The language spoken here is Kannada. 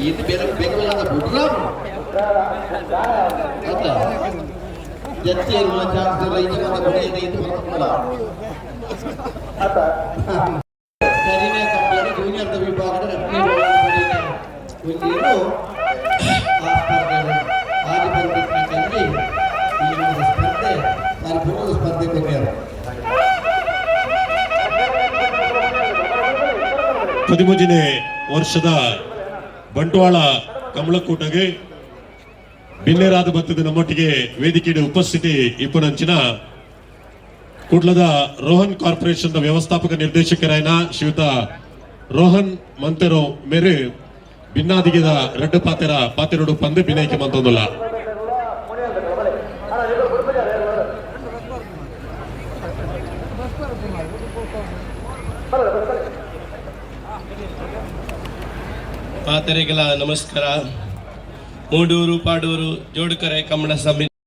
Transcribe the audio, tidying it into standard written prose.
ಇದು ಬೇರೆ ಬೇಕಲ್ಲ ಬಿಟ್ರ ಜತ್ತಿ ಚಾನ್ಸ್ ಕರಿನೆ ಕಂಪನಿ ಜೂನಿಯರ್ ವಿಭಾಗದ ಸ್ಪರ್ಧೆ ಕೊನೆಯರು 13ನೇ ವರ್ಷದ ಬಂಟ್ವಾಳ ಕಮಲಕೂಟಗೆ ಬಿನ್ನೇರಾದ ಭತ್ತದ ನಮ್ಮೊಟ್ಟಿಗೆ ವೇದಿಕೆಯ ಉಪಸ್ಥಿತಿ ಇಪ್ಪನಂಚಿನ ಕುಡ್ಲದ ರೋಹನ್ ಕಾರ್ಪೊರೇಷನ್ ವ್ಯವಸ್ಥಾಪಕ ನಿರ್ದೇಶಕರಾಯನ ಶ್ರೀಯುತ ರೋಹನ್ ಮಂತೆರೋ ಮೇರೆ ಭಿನ್ನಾದಿಗೆದ ರೆಡ್ಡು ಪಾತೆರಡು ಪಂದೆ ಬಿನಾಯ್ಕೆ ಮಂತೊಂದುಲ್ಲ ಪಾತೆರೆಗಳ ನಮಸ್ಕಾರ. ಮೂಡೂರು ಪಾಡೂರು ಜೋಡುಕರೆ ಕಮ್ಮಡ ಸಭೆ